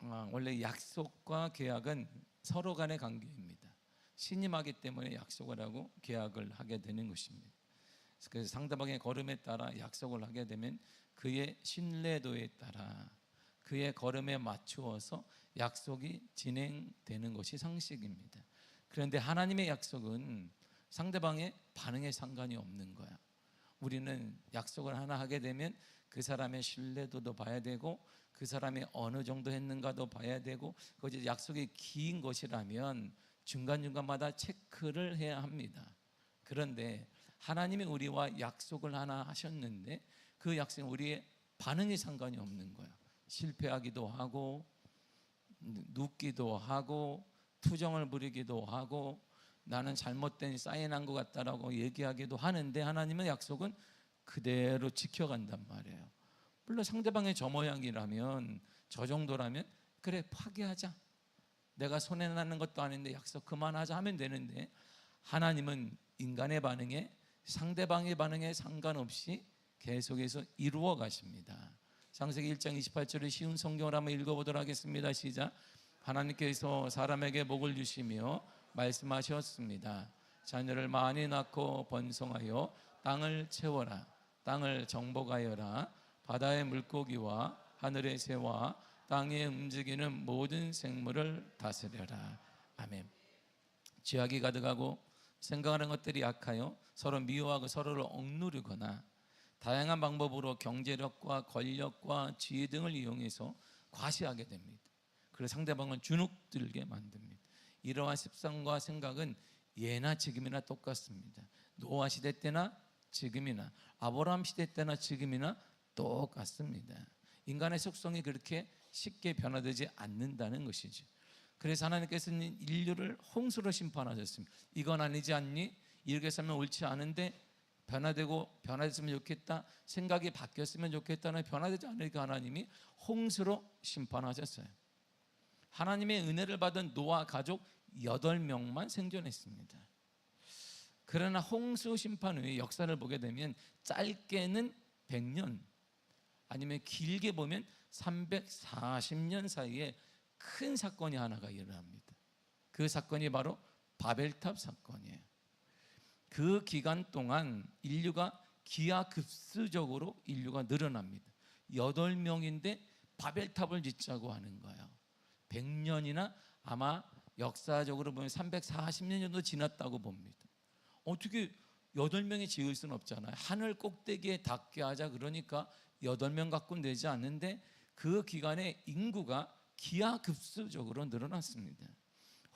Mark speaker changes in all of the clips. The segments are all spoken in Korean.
Speaker 1: 원래 약속과 계약은 서로 간의 관계입니다. 신임하기 때문에 약속을 하고 계약을 하게 되는 것입니다. 그래서 상대방의 걸음에 따라 약속을 하게 되면 그의 신뢰도에 따라 그의 걸음에 맞추어서 약속이 진행되는 것이 상식입니다. 그런데 하나님의 약속은 상대방의 반응에 상관이 없는 거야. 우리는 약속을 하나 하게 되면 그 사람의 신뢰도도 봐야 되고 그 사람이 어느 정도 했는가도 봐야 되고, 그것이 약속이 긴 것이라면 중간중간마다 체크를 해야 합니다. 그런데 하나님이 우리와 약속을 하나 하셨는데 그 약속은 우리의 반응이 상관이 없는 거예요. 실패하기도 하고 눕기도 하고 투정을 부리기도 하고 나는 잘못된 사인한 것 같다라고 얘기하기도 하는데 하나님의 약속은 그대로 지켜간단 말이에요. 물론 상대방의 저 모양이라면, 저 정도라면 그래 파기하자, 내가 손해나는 것도 아닌데 약속 그만하자 하면 되는데, 하나님은 인간의 반응에, 상대방의 반응에 상관없이 계속해서 이루어 가십니다. 창세기 1장 28절의 쉬운 성경을 한번 읽어보도록 하겠습니다. 시작. 하나님께서 사람에게 복을 주시며 말씀하셨습니다. 자녀를 많이 낳고 번성하여 땅을 채워라. 땅을 정복하여라. 바다의 물고기와 하늘의 새와 땅에 움직이는 모든 생물을 다스려라. 아멘. 죄악이 가득하고 생각하는 것들이 약하여 서로 미워하고 서로를 억누르거나 다양한 방법으로 경제력과 권력과 지혜 등을 이용해서 과시하게 됩니다. 그래서 상대방을 주눅들게 만듭니다. 이러한 습성과 생각은 예나 지금이나 똑같습니다. 노아 시대 때나 지금이나 아브라함 시대 때나 지금이나 똑같습니다. 인간의 속성이 그렇게 쉽게 변화되지 않는다는 것이죠. 그래서 하나님께서는 인류를 홍수로 심판하셨습니다. 이건 아니지 않니? 이렇게 살면 옳지 않은데 변화됐으면 좋겠다, 생각이 바뀌었으면 좋겠다는, 변화되지 않으니까 하나님이 홍수로 심판하셨어요. 하나님의 은혜를 받은 노아 가족 8명만 생존했습니다. 그러나 홍수 심판 후의 역사를 보게 되면 짧게는 100년, 아니면 길게 보면 340년 사이에 큰 사건이 하나가 일어납니다. 그 사건이 바로 바벨탑 사건이에요. 그 기간 동안 인류가 기하급수적으로 인류가 늘어납니다. 8명인데 바벨탑을 짓자고 하는 거예요. 100년이나 아마 역사적으로 보면 340년 정도 지났다고 봅니다. 어떻게 8명이 지을 수는 없잖아요. 하늘 꼭대기에 닿게 하자 그러니까 8명 갖고는 되지 않는데 그 기간에 인구가 기하급수적으로 늘어났습니다.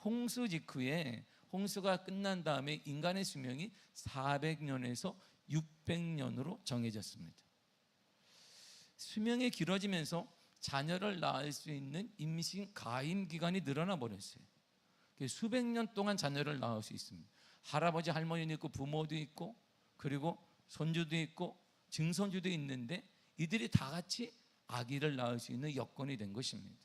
Speaker 1: 홍수 직후에, 홍수가 끝난 다음에 인간의 수명이 400년에서 600년으로 정해졌습니다. 수명이 길어지면서 자녀를 낳을 수 있는 임신 가임 기간이 늘어나 버렸어요. 수백 년 동안 자녀를 낳을 수 있습니다. 할아버지 할머니도 있고 부모도 있고 그리고 손주도 있고 증손주도 있는데 이들이 다 같이 아기를 낳을 수 있는 여건이 된 것입니다.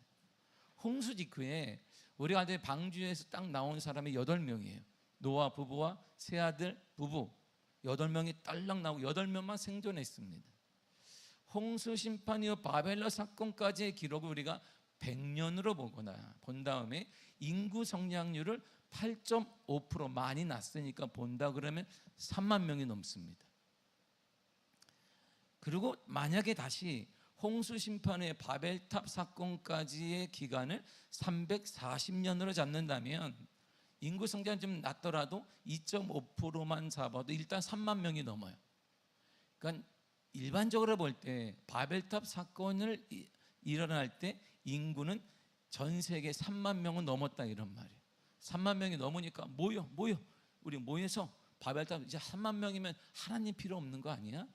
Speaker 1: 홍수 직후에 우리가 방주에서 딱 나온 사람이 8명이에요. 노아 부부와 세 아들 부부 8명이 딸랑 나오고 8명만 생존했습니다. 홍수 심판 이후 바벨론 사건까지의 기록을 우리가 100년으로 본 다음에 인구 성장률을 8.5% 많이 났으니까 본다 그러면 3만 명이 넘습니다. 그리고 만약에 다시 홍수 심판의 바벨탑 사건까지의 기간을 340년으로 잡는다면 인구 성장이 좀 낮더라도 2.5%만 잡아도 일단 3만 명이 넘어요. 그러니까 일반적으로 볼 때 바벨탑 사건을 일어날 때 인구는 전 세계 3만 명은 넘었다 이런 말이에요. 3만 명이 넘으니까 모여 우리 모여서 바벨탑, 이제 3만 명이면 하나님 필요 없는 거 아니야?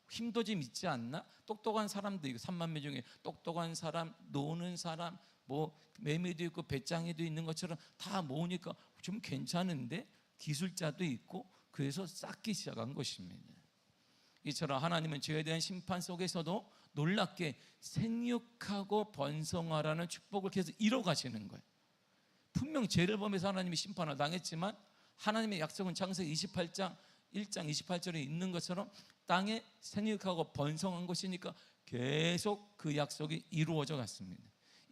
Speaker 1: 힘도 좀 있지 않나? 똑똑한 사람도 있고 3만 명 중에 똑똑한 사람, 노는 사람, 뭐 매미도 있고 배짱이도 있는 것처럼 다 모으니까 좀 괜찮은데, 기술자도 있고, 그래서 쌓기 시작한 것입니다. 이처럼 하나님은 죄에 대한 심판 속에서도 놀랍게 생육하고 번성하라는 축복을 계속 이뤄가시는 거예요. 분명 죄를 범해서 하나님이 심판을 당했지만 하나님의 약속은 창세기 28장 1장 28절에 있는 것처럼 땅에 생육하고 번성한 것이니까 계속 그 약속이 이루어져 갔습니다.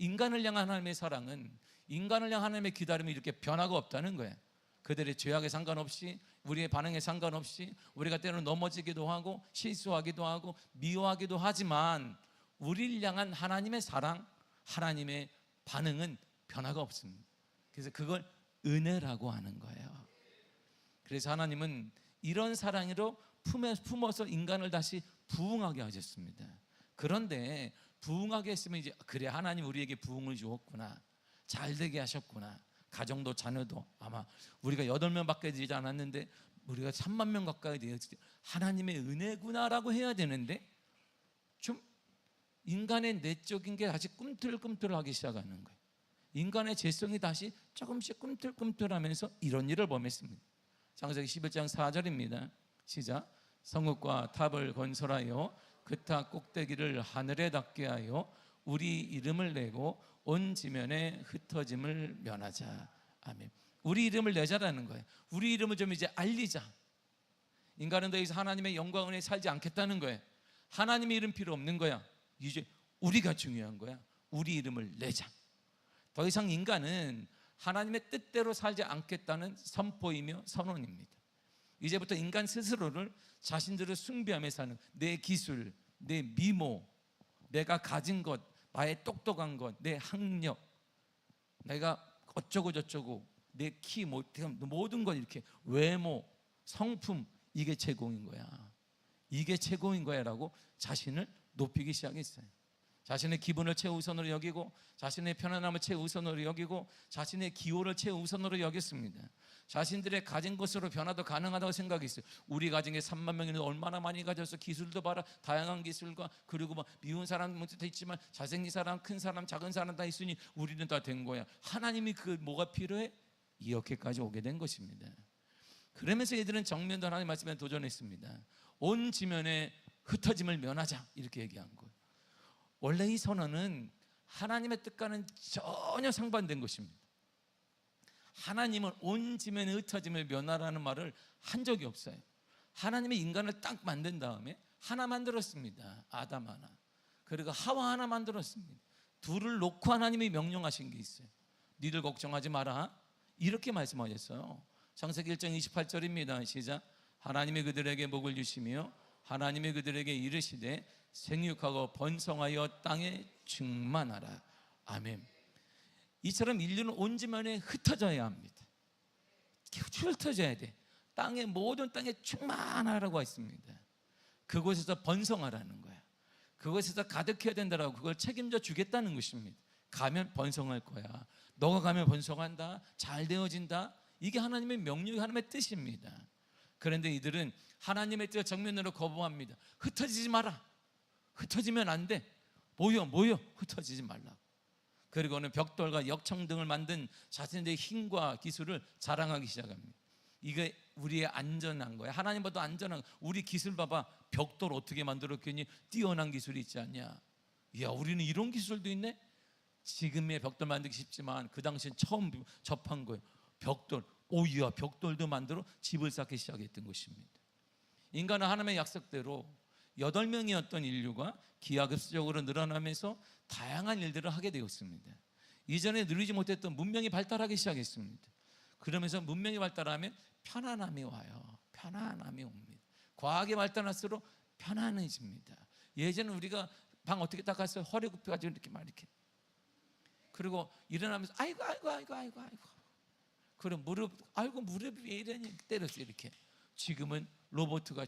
Speaker 1: 인간을 향한 하나님의 사랑은, 인간을 향한 하나님의 기다림이 이렇게 변화가 없다는 거예요. 그들의 죄악에 상관없이, 우리의 반응에 상관없이, 우리가 때로는 넘어지기도 하고 실수하기도 하고 미워하기도 하지만 우리를 향한 하나님의 사랑, 하나님의 반응은 변화가 없습니다. 그래서 그걸 은혜라고 하는 거예요. 그래서 하나님은 이런 사랑으로 품어서 인간을 다시 부흥하게 하셨습니다. 그런데 부흥하게 했으면 이제 그래, 하나님 우리에게 부흥을 주었구나, 잘 되게 하셨구나, 가정도 자녀도 아마 우리가 8명밖에 되지 않았는데 우리가 3만 명 가까이 되었을 때 하나님의 은혜구나라고 해야 되는데, 좀 인간의 내적인 게 다시 꿈틀꿈틀하기 시작하는 거예요. 인간의 죄성이 다시 조금씩 꿈틀꿈틀하면서 이런 일을 범했습니다. 창세기 11장 4절입니다. 시작. 성읍과 탑을 건설하여 그 탑 꼭대기를 하늘에 닿게 하여 우리 이름을 내고 온 지면에 흩어짐을 면하자. 아멘. 우리 이름을 내자라는 거예요. 우리 이름을 좀 이제 알리자. 인간은 더 이상 하나님의 영광 은혜에 살지 않겠다는 거예요. 하나님의 이름 필요 없는 거야. 이제 우리가 중요한 거야. 우리 이름을 내자. 더 이상 인간은 하나님의 뜻대로 살지 않겠다는 선포이며 선언입니다. 이제부터 인간 스스로를 자신들을 숭배하며 사는, 내 기술, 내 미모, 내가 가진 것, 나의 똑똑한 것, 내 학력, 내가 어쩌고 저쩌고, 내 키, 모든 것, 이렇게 외모, 성품, 이게 최고인 거야, 이게 최고인 거야 라고 자신을 높이기 시작했어요. 자신의 기분을 최우선으로 여기고, 자신의 편안함을 최우선으로 여기고, 자신의 기호를 최우선으로 여겼습니다. 자신들의 가진 것으로 변화도 가능하다고 생각했어요. 우리 가진 게 3만 명이면 얼마나 많이 가져서, 기술도 봐라, 다양한 기술과, 그리고 뭐 미운 사람도 있지만 잘생긴 사람, 큰 사람, 작은 사람 다 있으니 우리는 다 된 거야. 하나님이 그 뭐가 필요해? 이렇게까지 오게 된 것입니다. 그러면서 얘들은 정면도 하나님 말씀에 도전했습니다. 온 지면에 흩어짐을 면하자, 이렇게 얘기한 거예요. 원래 이 선언은 하나님의 뜻과는 전혀 상반된 것입니다. 하나님은 온 지면에 흩어짐을 면하라는 말을 한 적이 없어요. 하나님이 인간을 딱 만든 다음에 하나 만들었습니다. 아담 하나, 그리고 하와 하나 만들었습니다. 둘을 놓고 하나님이 명령하신 게 있어요. 니들 걱정하지 마라, 이렇게 말씀하셨어요. 창세기 1장 28절입니다. 시작. 하나님이 그들에게 복을 주시며 하나님이 그들에게 이르시되 생육하고 번성하여 땅에 충만하라. 아멘. 이처럼 인류는 온 지면에 흩어져야 합니다. 흩어져야 돼. 땅의 모든 땅에 충만하라고 했습니다. 그곳에서 번성하라는 거야. 그곳에서 가득해야 된다라고, 그걸 책임져 주겠다는 것입니다. 가면 번성할 거야. 너가 가면 번성한다, 잘 되어진다. 이게 하나님의 명령이, 하나님의 뜻입니다. 그런데 이들은 하나님의 뜻을 정면으로 거부합니다. 흩어지지 마라, 흩어지면 안 돼, 모여 흩어지지 말라고. 그리고는 벽돌과 역청 등을 만든 자신들의 힘과 기술을 자랑하기 시작합니다. 이게 우리의 안전한 거야. 하나님보다 안전한, 우리 기술 봐봐, 벽돌 어떻게 만들었겠니? 뛰어난 기술이 있지 않냐? 이야, 우리는 이런 기술도 있네? 지금의 벽돌 만들기 쉽지만 그 당시엔 처음 접한 거예요. 벽돌, 오이야, 벽돌도 만들어 집을 쌓기 시작했던 것입니다. 인간은 하나님의 약속대로 8명이었던 인류가 기하급수적으로 늘어나면서 다양한 일들을 하게 되었습니다. 이전에 누리지 못했던 문명이 발달하기 시작했습니다. 그러면서 문명이 발달하면 편안함이 와요. 편안함이 옵니다. 과학이 발달할수록 편안해집니다. 예전에 우리가 방 어떻게 닦았어요? 허리 굽혀가지고 이렇게 막 이렇게, 그리고 일어나면서 아이고. 그리고 무릎이 왜 이러니 때렸어요, 이렇게. 지금은 로봇가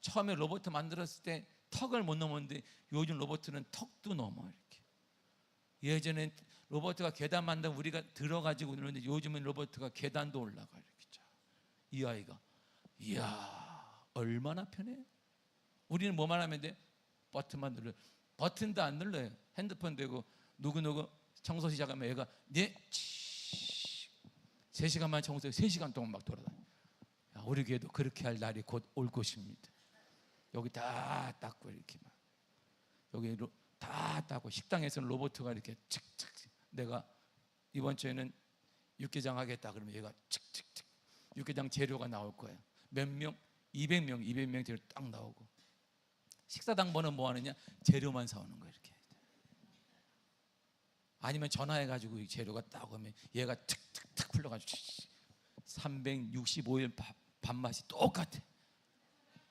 Speaker 1: 처음에 로봇 만들었을 때 턱을 못 넘었는데 요즘 로봇은 턱도 넘어, 이렇게. 예전엔 로봇가 계단 만들면 우리가 들어가지고 그러는데 요즘은 로봇가 계단도 올라가, 이렇게. 이 아이가, 이야, 얼마나 편해. 우리는 뭐만 하면 돼? 버튼만 눌러요. 버튼도 안 눌러요. 핸드폰 대고 누구 청소 시작하면 애가 3시간만 청소해 3시간 동안 막 돌아다녀. 우리 교회도 그렇게 할 날이 곧 올 것입니다. 여기 다 닦고, 이렇게 막 여기 다 닦고, 식당에서는 로봇가 이렇게 칙칙, 내가 이번 주에는 육개장 하겠다 그러면 얘가 칙칙칙 육개장 재료가 나올 거예요. 몇 명? 200명 재료 딱 나오고, 식사당번은 뭐 하느냐? 재료만 사오는 거예요, 이렇게. 아니면 전화해가지고 이 재료가 딱 오면 얘가 툭툭툭 풀려가지고 365일 밥맛이 똑같아.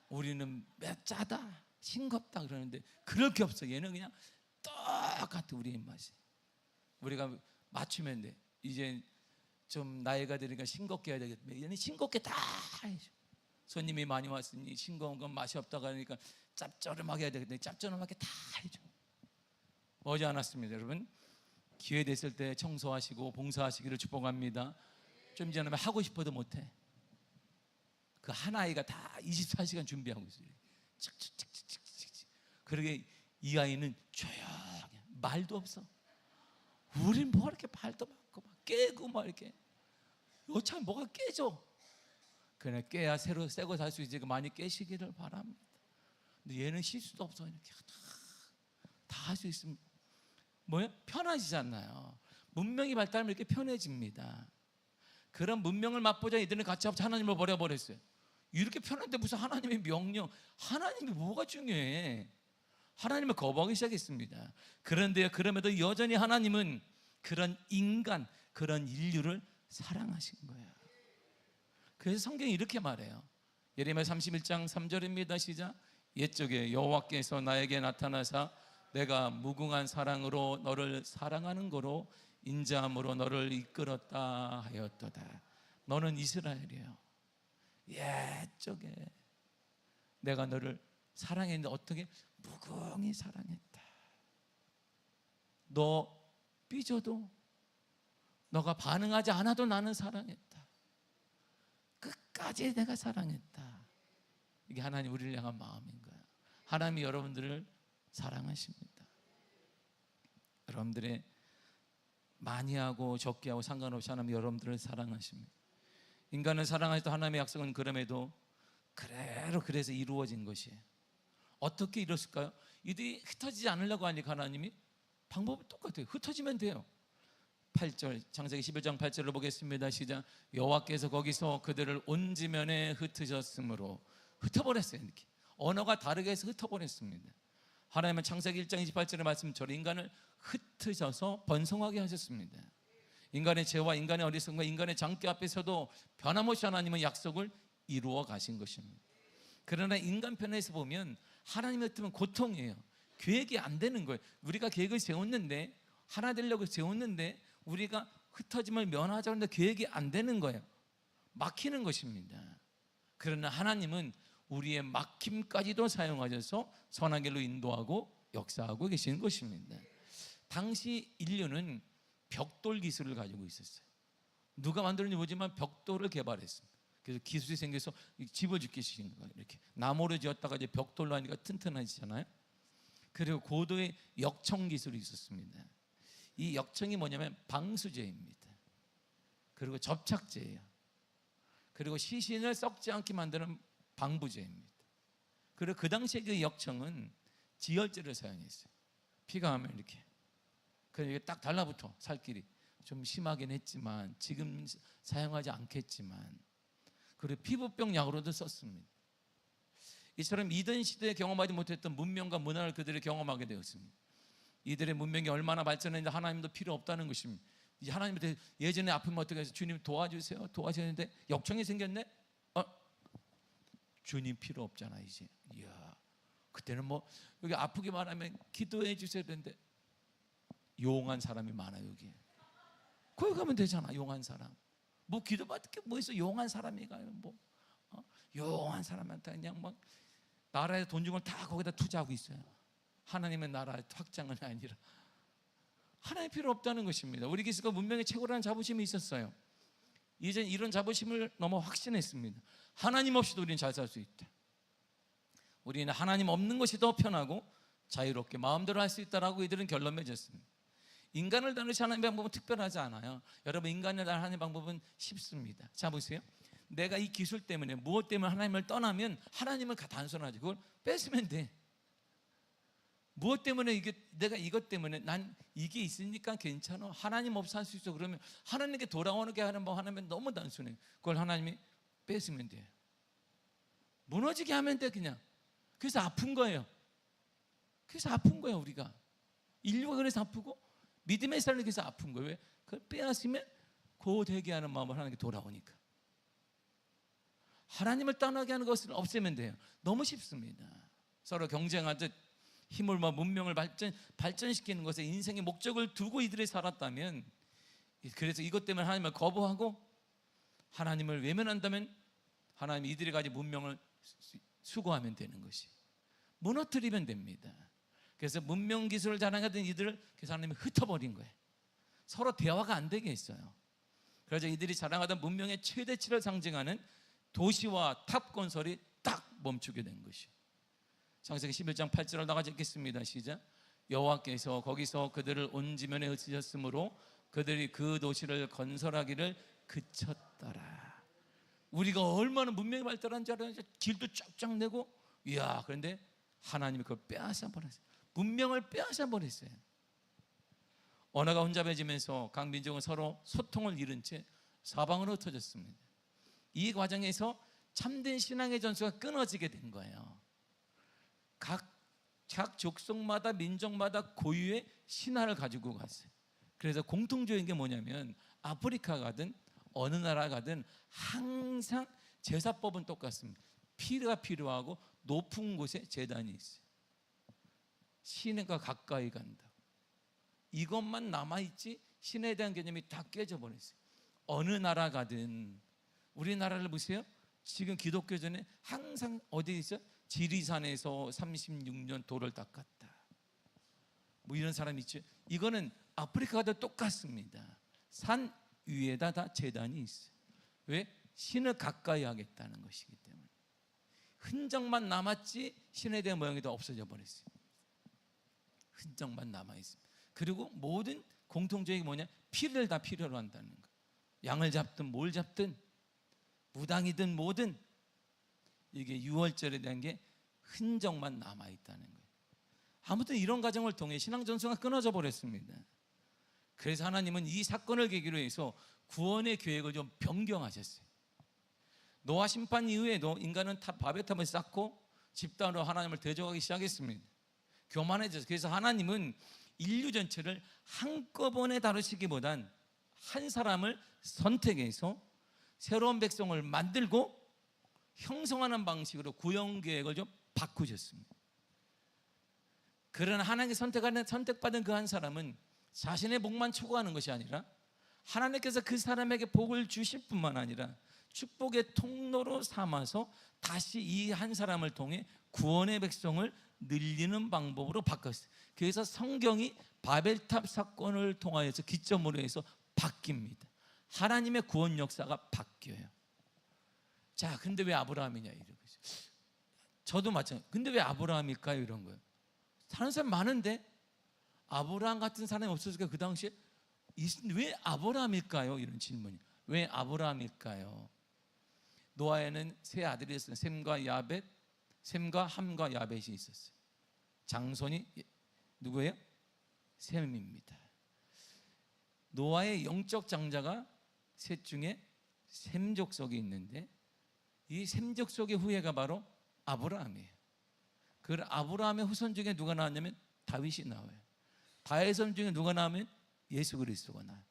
Speaker 1: 우리는 짜다 싱겁다 그러는데 그럴 게 없어. 얘는 그냥 똑같아. 우리 입맛이. 우리가 맞추면 돼. 이제 좀 나이가 들으니까 싱겁게 해야 되겠다. 얘는 싱겁게 다 해줘. 손님이 많이 왔으니 싱거운 건 맛이 없다고 하니까 짭조름하게 해야 되겠다. 짭조름하게 다 해줘. 머지않았습니다. 여러분, 기회 됐을 때 청소하시고 봉사하시기를 축복합니다. 좀 전에 하고 싶어도 못해. 그 한 아이가 다 24시간 준비하고 있어요. 칙칙칙칙칙칙. 그러게 이 아이는 조용해. 말도 없어. 우린 뭐 이렇게 발도 많고 막 깨고 막 이렇게. 요참 뭐가 깨져. 그래 깨야 새로 새거 살 수 있지. 많이 깨시기를 바랍니다. 근데 얘는 실수도 없어. 이렇게 다 할 수 있으면 뭐예요? 편하시잖아요. 문명이 발달하면 이렇게 편해집니다. 그런 문명을 맛보자 이들은 가차없이 하나님을 버려버렸어요. 이렇게 편한데 무슨 하나님의 명령, 하나님이 뭐가 중요해? 하나님을 거부하기 시작했습니다. 그런데요, 그럼에도 여전히 하나님은 그런 인간, 그런 인류를 사랑하신 거예요. 그래서 성경이 이렇게 말해요. 예레미야 31장 3절입니다. 시작. 옛적에 여호와께서 나에게 나타나사 내가 무궁한 사랑으로 너를 사랑하는 거로 인자함으로 너를 이끌었다 하였도다. 너는 이스라엘이에요. 옛적에 내가 너를 사랑했는데 어떻게? 무궁히 사랑했다. 너 삐져도 너가 반응하지 않아도 나는 사랑했다. 끝까지 내가 사랑했다. 이게 하나님 우리를 향한 마음인 거야. 하나님이 여러분들을 사랑하십니다. 여러분들의 많이 하고 적게 하고 상관없이 하나님 여러분들을 사랑하십니다. 인간을 사랑할 때 하나님의 약속은 그럼에도 그대로 그래서 이루어진 것이에요. 어떻게 이뤘을까요? 이들이 흩어지지 않으려고 하니까 하나님이 방법은 똑같아요. 흩어지면 돼요. 8절 창세기 11장 8절을 보겠습니다. 시작. 여호와께서 거기서 그들을 온 지면에 흩으셨으므로 흩어버렸어요. 이렇게 언어가 다르게 해서 흩어버렸습니다. 하나님은 창세기 1장 28절의 말씀처럼 인간을 흩으셔서 번성하게 하셨습니다. 인간의 죄와 인간의 어리석음과 인간의 장기 앞에서도 변함없이 하나님은 약속을 이루어 가신 것입니다. 그러나 인간 편에서 보면 하나님의 뜻은 고통이에요. 계획이 안 되는 거예요. 우리가 계획을 세웠는데 하나 되려고 세웠는데 우리가 흩어짐을 면하자는데 계획이 안 되는 거예요. 막히는 것입니다. 그러나 하나님은 우리의 막힘까지도 사용하셔서 선한 길로 인도하고 역사하고 계시는 것입니다. 당시 인류는 벽돌 기술을 가지고 있었어요. 누가 만들었는지 모르지만 벽돌을 개발했습니다. 그래서 기술이 생겨서 집을 짓기 시작한 거예요. 이렇게 나무를 지었다가 이제 벽돌로 하니까 튼튼해지잖아요. 그리고 고도의 역청 기술이 있었습니다. 이 역청이 뭐냐면 방수제입니다. 그리고 접착제예요. 그리고 시신을 썩지 않게 만드는 방부제입니다. 그리고 그 당시에 그 역청은 지혈제를 사용했어요. 피가 나면 이렇게 그러니까 딱 달라붙어. 살길이 좀 심하긴 했지만 지금 사용하지 않겠지만 그리고 피부병 약으로도 썼습니다. 이처럼 이전 시대에 경험하지 못했던 문명과 문화를 그들이 경험하게 되었습니다. 이들의 문명이 얼마나 발전했는데 하나님도 필요 없다는 것입니다. 이제 하나님한테 예전에 아프면 어떻게 해서 주님 도와주세요 도와주셨는데 역청이 생겼네. 주님 필요 없잖아 이제. 이야, 그때는 뭐 여기 아프기만 하면 기도해 주셔야 되는데 용한 사람이 많아요. 여기 거기 가면 되잖아. 용한 사람 뭐 기도받을 게 뭐 있어. 용한 사람이 가요. 뭐 용한 사람한테 그냥 막 나라에 돈 준 걸 다 거기다 투자하고 있어요. 하나님의 나라 확장은 아니라 하나님 필요 없다는 것입니다. 우리 기수가 문명의 최고라는 자부심이 있었어요. 이제 이런 자부심을 너무 확신했습니다. 하나님 없이도 우리는 잘 살 수 있다. 우리는 하나님 없는 것이 더 편하고 자유롭게 마음대로 할 수 있다라고 이들은 결론 맺었습니다. 인간을 다루시 하나님의 방법은 특별하지 않아요. 여러분 인간을 다루는 하나님의 방법은 쉽습니다. 자 보세요. 내가 이 기술 때문에 무엇 때문에 하나님을 떠나면 하나님은 단순하지. 그걸 뺏으면 돼. 무엇 때문에 내가 이것 때문에 난 이게 있으니까 괜찮아. 하나님 없어 할 수 있어. 그러면 하나님께 돌아오게 하는 법 하나님은 너무 단순해. 그걸 하나님이 뺏으면 돼. 무너지게 하면 돼 그냥. 그래서 아픈 거예요. 그래서 아픈 거예요 우리가. 인류가 그래서 아프고 믿음의 삶을 위해서 아픈 거예요. 왜? 그걸 빼앗으면 곧 회개하는 마음을 하나님께 돌아오니까. 하나님을 떠나게 하는 것을 없애면 돼요. 너무 쉽습니다. 서로 경쟁하듯 힘을 문명을 발전시키는 것에 인생의 목적을 두고 이들이 살았다면, 그래서 이것 때문에 하나님을 거부하고 하나님을 외면한다면 하나님이 이들이 가진 문명을 수고하면 되는 것이, 무너뜨리면 됩니다. 그래서 문명 기술을 자랑하던 이들을 그래서 하나님이 흩어버린 거예요. 서로 대화가 안 되게 했어요. 그래서 이들이 자랑하던 문명의 최대치를 상징하는 도시와 탑 건설이 딱 멈추게 된 것이. 창세기 11장 8절을 나가지 읽겠습니다. 시작. 여호와께서 거기서 그들을 온 지면에 흩으셨으므로 그들이 그 도시를 건설하기를 그쳤더라. 우리가 얼마나 문명이 발달한 줄 알아요? 길도 쫙쫙 내고, 이야, 그런데 하나님이 그걸 빼앗아 버렸어요. 문명을 빼앗아 버렸어요. 언어가 혼잡해지면서 각 민족은 서로 소통을 잃은 채 사방으로 흩어졌습니다. 이 과정에서 참된 신앙의 전수가 끊어지게 된 거예요. 각 족속마다 민족마다 고유의 신화를 가지고 갔어요. 그래서 공통적인 게 뭐냐면 아프리카 가든 어느 나라 가든 항상 제사법은 똑같습니다. 피가 필요하고 높은 곳에 제단이 있어요. 신과 가까이 간다. 이것만 남아있지 신에 대한 개념이 다 깨져버렸어요. 어느 나라 가든, 우리나라를 보세요. 지금 기독교전에 항상 어디에 있어? 지리산에서 36년 돌을 닦았다. 뭐 이런 사람이 있죠. 이거는 아프리카도 똑같습니다. 산 위에다 다 제단이 있어요. 왜? 신을 가까이 하겠다는 것이기 때문에. 흔적만 남았지 신에 대한 모양이 다 없어져 버렸어요. 흔적만 남아있습니다. 그리고 모든 공통적인 게 뭐냐? 피를 다 필요로 한다는 거. 양을 잡든 뭘 잡든 무당이든 뭐든 이게 유월절에 대한 게 흔적만 남아있다는 거예요. 아무튼 이런 과정을 통해 신앙 전수가 끊어져 버렸습니다. 그래서 하나님은 이 사건을 계기로 해서 구원의 계획을 좀 변경하셨어요. 노아 심판 이후에도 인간은 바벨탑을 쌓고 집단으로 하나님을 대적하기 시작했습니다. 교만해져서. 그래서 하나님은 인류 전체를 한꺼번에 다루시기보단 한 사람을 선택해서 새로운 백성을 만들고 형성하는 방식으로 구원 계획을 좀 바꾸셨습니다. 그러나 하나님께 선택받은 그 한 사람은 자신의 복만 추구하는 것이 아니라 하나님께서 그 사람에게 복을 주실 뿐만 아니라 축복의 통로로 삼아서 다시 이 한 사람을 통해 구원의 백성을 늘리는 방법으로 바꿨어요. 그래서 성경이 바벨탑 사건을 통하여서 기점으로 해서 바뀝니다. 하나님의 구원 역사가 바뀌어요. 자, 근데 왜 아브라함이냐 이러고 있어요. 저도 마찬가지. 근데 왜 아브라함일까요? 이런 거예요. 사는 사람 많은데 아브라함 같은 사람이 없었을까? 그 당시에 왜 아브라함일까요? 이런 질문이. 왜 아브라함일까요? 노아에는 세 아들이 있었어요. 셈과 함과 야벳이 있었어요. 장손이 누구예요? 셈입니다. 노아의 영적 장자가 셋 중에 셈 족속이 있는데 이 셈 족속의 후예가 바로 아브라함이에요. 그 아브라함의 후손 중에 누가 나왔냐면 다윗이 나와요. 다윗 중에 누가 나오면 예수 그리스도가 나와요.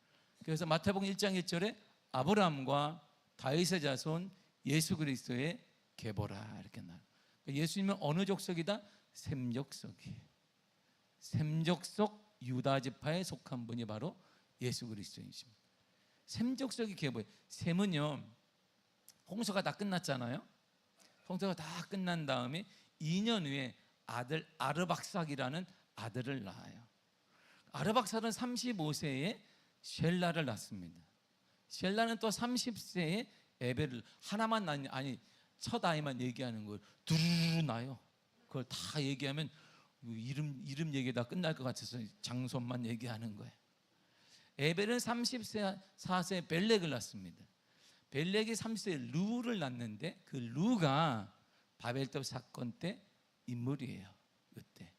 Speaker 1: 그래서 마태복음 1장 1절에 아브라함과 다윗의 자손 예수 그리스도의 계보라 이렇게 나와요. 예수님은 어느 족속이다? 셈 족속이에요. 셈 족속 유다 지파에 속한 분이 바로 예수 그리스도이십니다. 셈 족속이 계보예요. 셈은요, 홍수가 다 끝났잖아요. 홍수가 다 끝난 다음에 2년 후에 아들 아르박삭이라는 아들을 낳아요. 아르박삭은 35세에 셀라를 낳습니다. 셀라는 또 30세에 에벨을 하나만 아니 첫 아이만 얘기하는 걸 두루루 나요. 그걸 다 얘기하면 이름 얘기다 끝날 것 같아서 장손만 얘기하는 거예요. 에벨은 34세 벨렉을 낳습니다. 벨렉이 30세에 루를 낳는데 그 루가 바벨탑 사건 때 인물이에요. 그때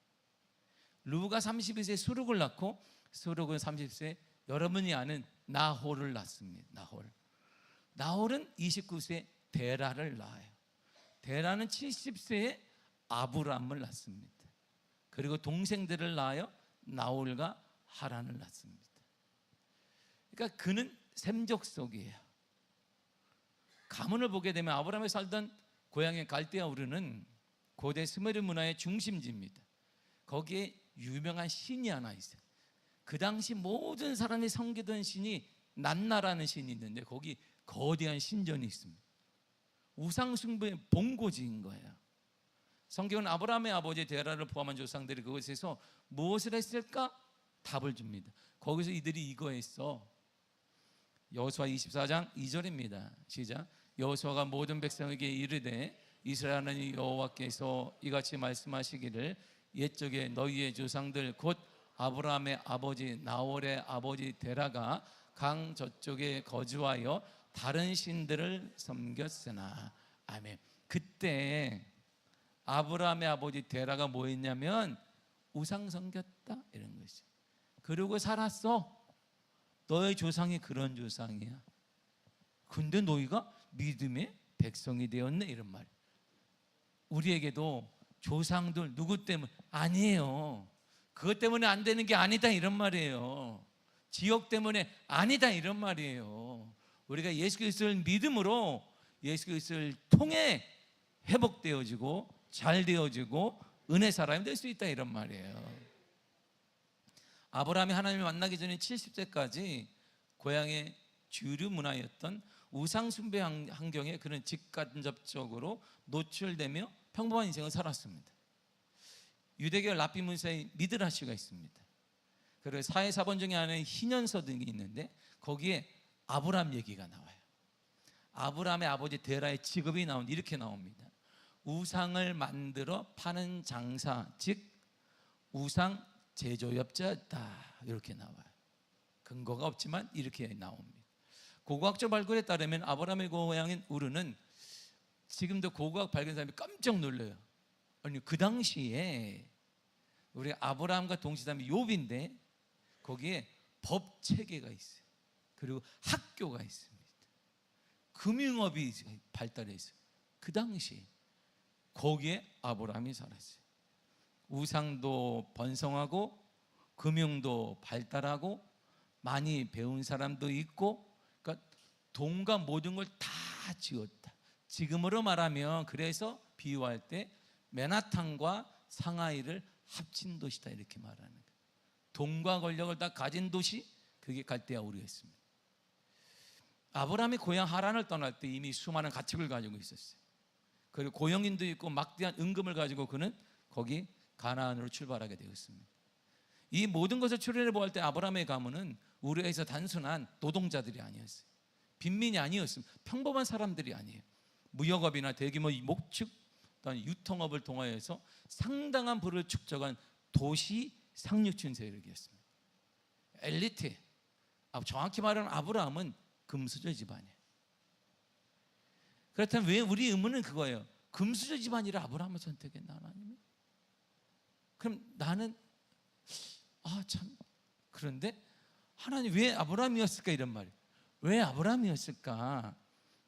Speaker 1: 루가 32세에 수룩을 낳고 수룩은 30세에 여러분이 아는 나홀을 낳습니다. 나홀은 29세에 데라를 낳아요. 데라는 70세에 아브람을 낳습니다. 그리고 동생들을 낳아요. 나홀과 하란을 낳습니다. 그러니까 그는 샘족 속이에요. 가문을 보게 되면 아브라함이 살던 고향의 갈대아 우르는 고대 스메르 문화의 중심지입니다. 거기에 유명한 신이 하나 있어요. 그 당시 모든 사람이 섬기던 신이 난나라는 신이 있는데 거기 거대한 신전이 있습니다. 우상숭배의 본고지인 거예요. 성경은 아브라함의 아버지 데라를 포함한 조상들이 그곳에서 무엇을 했을까? 답을 줍니다. 거기서 이들이 이거 했어. 여호수아 24장 2절입니다. 시작. 여호수아가 모든 백성에게 이르되 이스라엘 하나님 여호와께서 이같이 말씀하시기를 옛적에 너희의 조상들 곧 아브라함의 아버지 나홀의 아버지 데라가 강 저쪽에 거주하여 다른 신들을 섬겼으나. 아멘. 그때 아브라함의 아버지 데라가 뭐 했냐면 우상 섬겼다 이런 것이죠. 그러고 살았어. 너의 조상이 그런 조상이야. 근데 너희가 믿음의 백성이 되었네 이런 말. 우리에게도 조상들 누구 때문에 아니에요. 그것 때문에 안 되는 게 아니다 이런 말이에요. 지역 때문에 아니다 이런 말이에요. 우리가 예수 그리스도를 믿음으로 예수 그리스도를 통해 회복되어지고 잘 되어지고 은혜 사람이 될 수 있다 이런 말이에요. 아브라함이 하나님을 만나기 전에 70세까지 고향의 주류 문화였던 우상 숭배 환경에 그는 직간접적으로 노출되며 평범한 인생을 살았습니다. 유대교 랍비 문서에 미드라시가 있습니다. 그리고 사회사본 중에 하나의 희년서 등이 있는데 거기에 아브라함 얘기가 나와요. 아브라함의 아버지 데라의 직업이 이렇게 나옵니다. 우상을 만들어 파는 장사, 즉 우상 제조업자였다 이렇게 나와요. 근거가 없지만 이렇게 나옵니다. 고고학적 발굴에 따르면 아브라함의 고향인 우르는 지금도 고고학 발견 사람이 깜짝 놀라요. 아니 그 당시에 우리 아브라함과 동시다음이 욥인데 거기에 법 체계가 있어요. 그리고 학교가 있습니다. 금융업이 발달해 있어요. 그 당시 거기에 아브라함이 살았어요. 우상도 번성하고 금융도 발달하고 많이 배운 사람도 있고, 그러니까 돈과 모든 걸 다 지었다. 지금으로 말하면 그래서 비유할 때 맨하탄과 상하이를 합친 도시다 이렇게 말하는 거예요. 돈과 권력을 다 가진 도시, 그게 갈대아 우르였습니다. 아브라함이 고향 하란을 떠날 때 이미 수많은 가축을 가지고 있었어요. 그리고 고용인도 있고 막대한 은금을 가지고 그는 거기 가나안으로 출발하게 되었습니다. 이 모든 것을 추론해 보았을 때 아브라함의 가문은 우르에서 단순한 노동자들이 아니었어요. 빈민이 아니었습니다. 평범한 사람들이 아니에요. 무역업이나 대규모 목축 또는 유통업을 통하여서 상당한 부를 축적한 도시 상류층 세력이었습니다. 엘리트. 정확히 말하면 아브라함은 금수저 집안이에요. 그렇다면 왜 우리 의문은 그거예요. 금수저 집안이라 아브라함을 선택했나 하나님은? 그럼 나는 참 그런데 하나님 왜 아브라함이었을까 이런 말이에요. 왜 아브라함이었을까?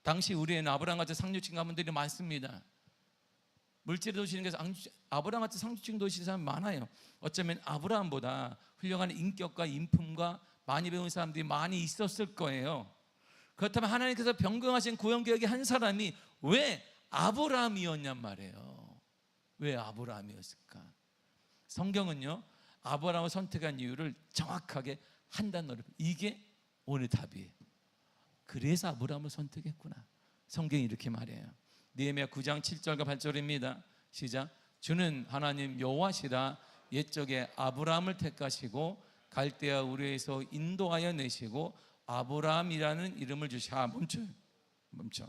Speaker 1: 당시 우리에는 아브라함 같은 상류층 가문들이 많습니다. 물질 도시에서 아브라함 같은 상류층 도시 사람 많아요. 어쩌면 아브라함보다 훌륭한 인격과 인품과 많이 배운 사람들이 많이 있었을 거예요. 그렇다면 하나님께서 변경하신 구원개혁의 한 사람이 왜 아브라함이었냔 말이에요. 왜 아브라함이었을까? 성경은요 아브라함을 선택한 이유를 정확하게 한 단어로, 이게 오늘 답이에요. 그래서 아브라함을 선택했구나. 성경이 이렇게 말해요. 느헤미야 9장 7절과 8절입니다. 시작. 주는 하나님 여호와시라. 옛적에 아브라함을 택하시고 갈대아 우르에서 인도하여 내시고 아브라함이라는 이름을 주시아. 멈춰.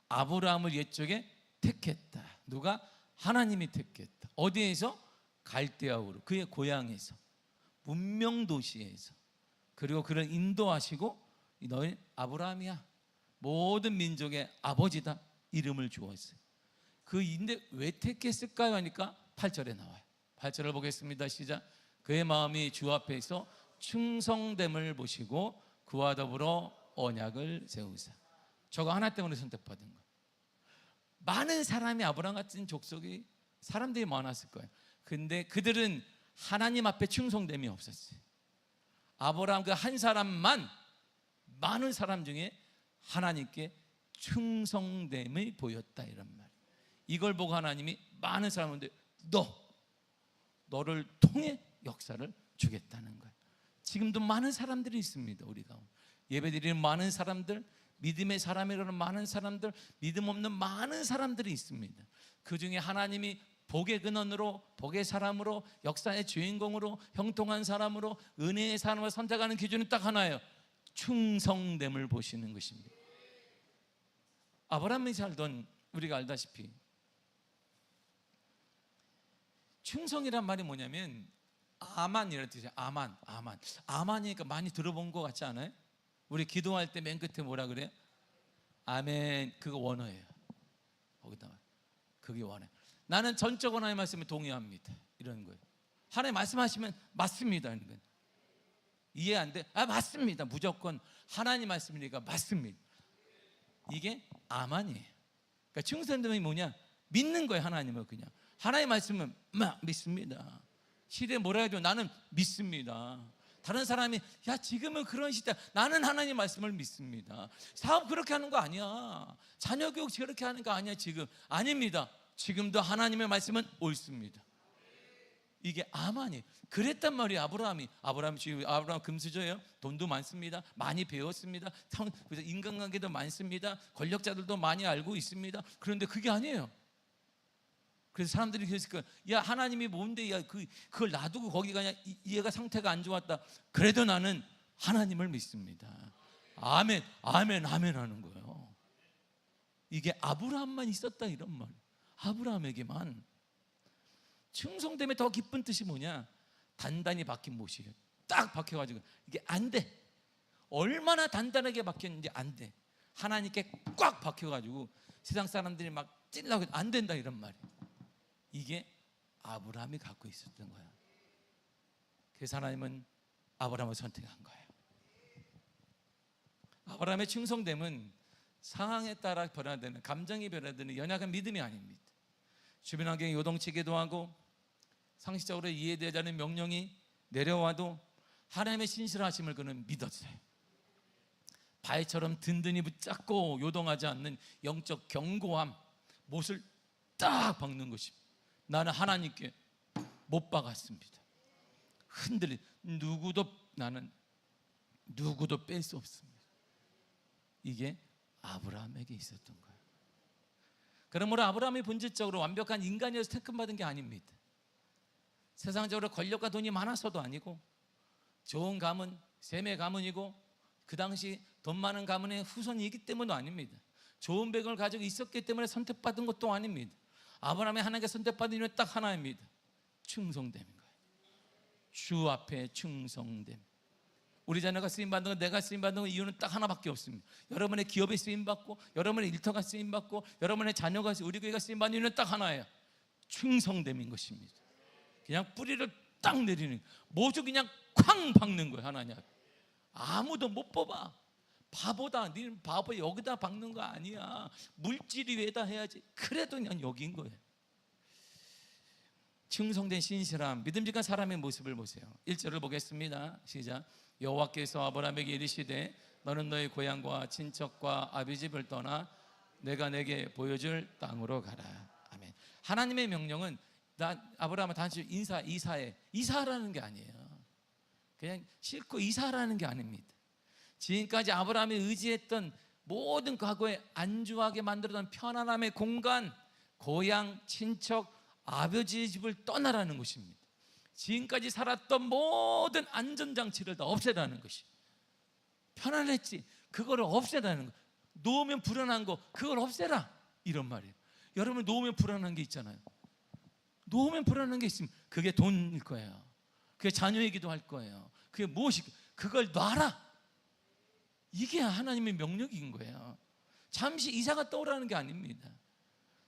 Speaker 1: 아브라함을 옛적에 택했다. 누가? 하나님이 택했다. 어디에서? 갈대아 우르, 그의 고향에서, 문명 도시에서. 그리고 그를 인도하시고 너희 아브라함이야, 모든 민족의 아버지다 이름을 주었어요. 그인데 왜 택했을까요? 하니까 8절에 나와요. 8절을 보겠습니다. 시작. 그의 마음이 주 앞에서 충성됨을 보시고 그와 더불어 언약을 세우사. 저거 하나 때문에 선택받은 거예요. 많은 사람이 아브라함 같은 족속이 사람들이 많았을 거예요. 근데 그들은 하나님 앞에 충성됨이 없었어요. 아브라함 그 한 사람만 많은 사람 중에 하나님께 충성됨을 보였다, 이런 말. 이걸 보고 하나님이 많은 사람한테 너를 통해 역사를 주겠다는 거예요. 지금도 많은 사람들이 있습니다. 우리가 예배드리는 많은 사람들, 믿음의 사람이라는 많은 사람들, 믿음 없는 많은 사람들이 있습니다. 그 중에 하나님이 복의 근원으로, 복의 사람으로, 역사의 주인공으로, 형통한 사람으로, 은혜의 사람을 선택하는 기준은 딱 하나예요. 충성됨을 보시는 것입니다. 아브라함이 살던, 우리가 알다시피 충성이란 말이 뭐냐면 아만이라는 뜻이에요. 아만이니까 많이 들어본 것 같지 않아요? 우리 기도할 때 맨 끝에 뭐라 그래요? 아멘. 그거 원어예요. 거기다가 그게 원어예요. 나는 전적으로 하나님 말씀에 동의합니다, 이런 거예요. 하나님 말씀하시면 맞습니다, 이런 거예요. 이해 안 돼? 맞습니다. 무조건 하나님 말씀이니까 맞습니다. 이게 아만이에요. 그러니까 충성됨이 뭐냐? 믿는 거예요. 하나님을 그냥 하나님 말씀은 믿습니다. 시대에 뭐라 해도 나는 믿습니다. 다른 사람이 야 지금은 그런 시대, 나는 하나님 말씀을 믿습니다. 사업 그렇게 하는 거 아니야, 자녀 교육 그렇게 하는 거 아니야, 지금 아닙니다. 지금도 하나님의 말씀은 옳습니다. 이게 아만이 그랬단 말이에요. 아브라함 금수저예요. 돈도 많습니다. 많이 배웠습니다. 인간관계도 많습니다. 권력자들도 많이 알고 있습니다. 그런데 그게 아니에요. 그래서 사람들이 그랬을 거야. 야 하나님이 뭔데, 야 그걸 놔두고 거기 가냐, 얘가 상태가 안 좋았다. 그래도 나는 하나님을 믿습니다. 아멘 하는 거예요. 이게 아브라함만 있었다, 이런 말. 아브라함에게만. 충성됨의 더 깊은 뜻이 뭐냐? 단단히 박힌 못이에요. 딱 박혀가지고 이게 안 돼. 얼마나 단단하게 박혔는지 안 돼. 하나님께 꽉 박혀가지고 세상 사람들이 막 찔러고 안 된다, 이런 말이에요. 이게 아브라함이 갖고 있었던 거야. 그래서 하나님은 아브라함을 선택한 거예요. 아브라함의 충성됨은 상황에 따라 변화되는, 감정이 변화되는 연약한 믿음이 아닙니다. 주변 환경이 요동치기도 하고 상식적으로 이해되지 않는 명령이 내려와도 하나님의 신실하심을 그는 믿었어요. 바위처럼 든든히 붙잡고 요동하지 않는 영적 견고함, 못을 딱 박는 것입니다. 나는 하나님께 못 박았습니다. 나는 누구도 뺄 수 없습니다. 이게 아브라함에게 있었던 거예요. 그러므로 아브라함이 본질적으로 완벽한 인간이어서 택함받은 게 아닙니다. 세상적으로 권력과 돈이 많아서도 아니고, 좋은 가문, 셈의 가문이고, 그 당시 돈 많은 가문의 후손이기 때문도 아닙니다. 좋은 배경을 가지고 있었기 때문에 선택받은 것도 아닙니다. 아브라함이 하나님께 선택받은 이유는 딱 하나입니다. 충성됨인 거예요. 주 앞에 충성됨. 우리 자녀가 쓰임받는 거, 내가 쓰임받는 거 이유는 딱 하나밖에 없습니다. 여러분의 기업에 쓰임받고, 여러분의 일터가 쓰임받고, 여러분의 자녀가, 우리 교회가 쓰임받는 이유는 딱 하나예요. 충성됨인 것입니다. 그냥 뿌리를 딱 내리는, 모두 그냥 쾅 박는 거예요. 하나님 앞에 아무도 못 뽑아. 바보다, 니는 바보, 여기다 박는 거 아니야. 물질이 왜다 해야지. 그래도 그냥 여기인 거예요. 충성된 신실함, 믿음직한 사람의 모습을 보세요. 1절을 보겠습니다. 시작. 여호와께서 아브라함에게 이르시되 너는 너의 고향과 친척과 아비 집을 떠나 내가 내게 보여줄 땅으로 가라. 아멘. 하나님의 명령은 아브라함은 단지 이사하라는 게 아니에요. 그냥 싫고 이사하라는 게 아닙니다. 지금까지 아브라함이 의지했던 모든 과거에 안주하게 만들었던 편안함의 공간, 고향, 친척, 아버지의 집을 떠나라는 것입니다. 지금까지 살았던 모든 안전장치를 다 없애라는 것이. 편안했지, 그거를 없애라는 거. 놓으면 불안한 거, 그걸 없애라, 이런 말이에요. 여러분 놓으면 불안한 게 있잖아요. 놓으면 불안한 게 있으면 그게 돈일 거예요. 그게 자녀이기도 할 거예요. 그게 무엇이, 그걸 놔라. 이게 하나님의 명령인 거예요. 잠시 이사가 떠오르는 게 아닙니다.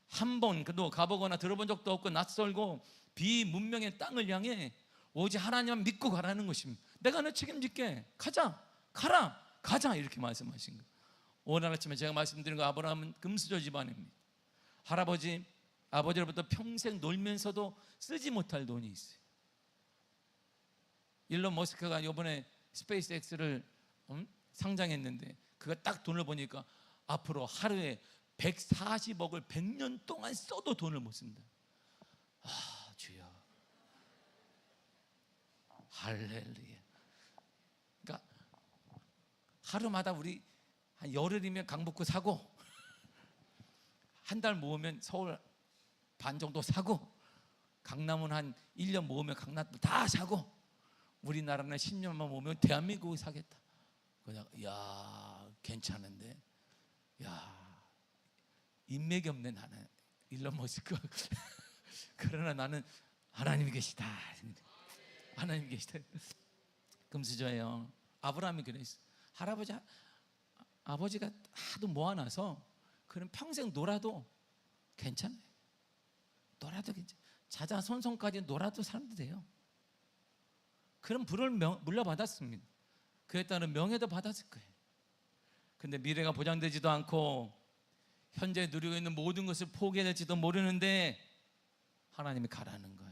Speaker 1: 한 번도 가보거나 들어본 적도 없고 낯설고 비문명의 땅을 향해 오직 하나님만 믿고 가라는 것입니다. 내가 너 책임질게. 가자 이렇게 말씀하신 거예요. 오늘 아침에 제가 말씀드린 거, 아브라함은 금수저 집안입니다. 아버지로부터 평생 놀면서도 쓰지 못할 돈이 있어요. 일론 머스크가 이번에 스페이스X를 상장했는데 그거 딱 돈을 보니까 앞으로 하루에 140억을 100년 동안 써도 돈을 못 쓴다. 아, 주여. 할렐루야. 그러니까 하루마다 우리 한 열흘이면 강북구 사고, 한 달 모으면 서울 반 정도 사고, 강남은 한 1년 모으면 강남 다 사고, 우리나라는 10년만 모으면 대한민국을 사겠다. 그냥 야, 괜찮은데, 야, 인맥이 없네 나는, 일론 머스크. 그러나 나는 하나님이 계시다. 하나님이 계시다. 금수저예요. 아브라함이 그랬어. 아버지가 하도 모아놔서 그럼 평생 놀아도 괜찮아요. 놀아도 괜찮아요. 자자손손까지 놀아도 살면 돼요. 그런 부를 물려받았습니다. 그에 따른 명예도 받았을 거예요. 근데 미래가 보장되지도 않고 현재 누리고 있는 모든 것을 포기해야 될지도 모르는데 하나님이 가라는 거예요.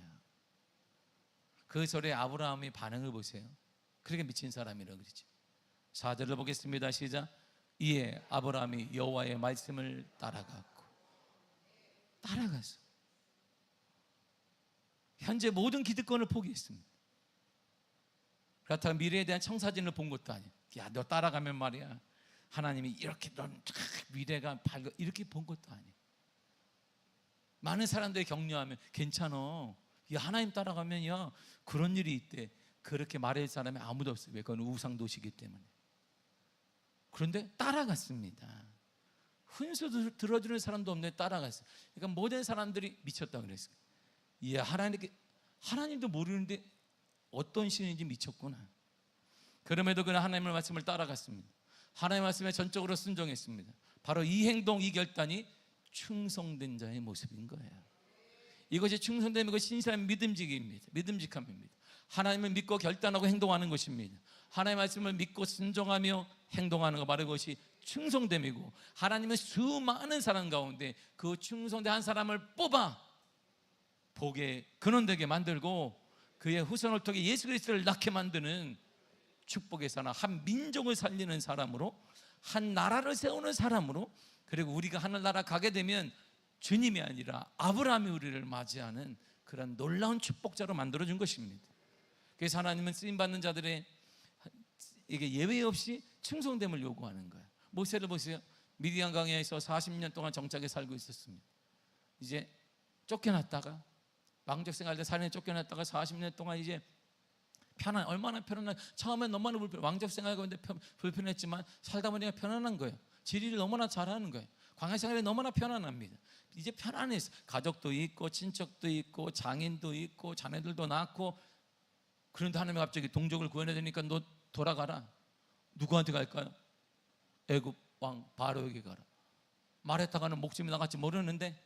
Speaker 1: 그 소리에 아브라함이 반응을 보세요. 그렇게 미친 사람이라고 그러죠. 4절을 보겠습니다. 시작. 이에 아브라함이 여호와의 말씀을 따라갔어. 현재 모든 기득권을 포기했습니다. 그렇다고 미래에 대한 청사진을 본 것도 아니에요. 야, 너 따라가면 말이야, 하나님이 이렇게 넌 미래가 밝아, 이렇게 본 것도 아니에요. 많은 사람들이 격려하면 괜찮아, 야, 하나님 따라가면 야, 그런 일이 있대. 그렇게 말할 사람이 아무도 없어요. 왜? 그건 우상도시기 때문에. 그런데 따라갔습니다. 훈수 들어주는 사람도 없는데 따라갔어요. 그러니까 모든 사람들이 미쳤다고 그랬어요. 예, 하나님도 모르는데 어떤 신인지 미쳤구나. 그럼에도 그는 하나님의 말씀을 따라갔습니다. 하나님의 말씀에 전적으로 순종했습니다. 바로 이 행동, 이 결단이 충성된 자의 모습인 거예요. 이것이 충성됨이고 신실한 믿음직함입니다. 하나님을 믿고 결단하고 행동하는 것입니다. 하나님의 말씀을 믿고 순종하며 행동하는 것, 바로 그것이 충성됨이고, 하나님은 수많은 사람 가운데 그 충성된 한 사람을 뽑아 복의 근원되게 만들고 그의 후손을 통해 예수 그리스도를 낳게 만드는 축복의 사람, 한 민족을 살리는 사람으로, 한 나라를 세우는 사람으로, 그리고 우리가 하늘나라 가게 되면 주님이 아니라 아브라함이 우리를 맞이하는 그런 놀라운 축복자로 만들어준 것입니다. 그래서 하나님은 쓰임받는 자들의 이게 예외 없이 충성됨을 요구하는 거예요. 모세를 보세요. 미디안 강야에서 40년 동안 정착에 살고 있었습니다. 이제 쫓겨났다가, 왕적 생활 때 살인에 쫓겨났다가 40년 동안 이제 얼마나 편안한, 처음엔 너무나 왕적 생활하는데 불편했지만 살다 보니까 편안한 거예요. 지리를 너무나 잘하는 거예요. 광야 생활이 너무나 편안합니다. 이제 편안해서 가족도 있고 친척도 있고 장인도 있고 자녀들도 낳고. 그런데 하나님이 갑자기 동족을 구원해야 되니까 너 돌아가라. 누구한테 갈까요? 애굽 왕 바로에게 가라. 말했다가는 목숨이 나갈지 모르는데,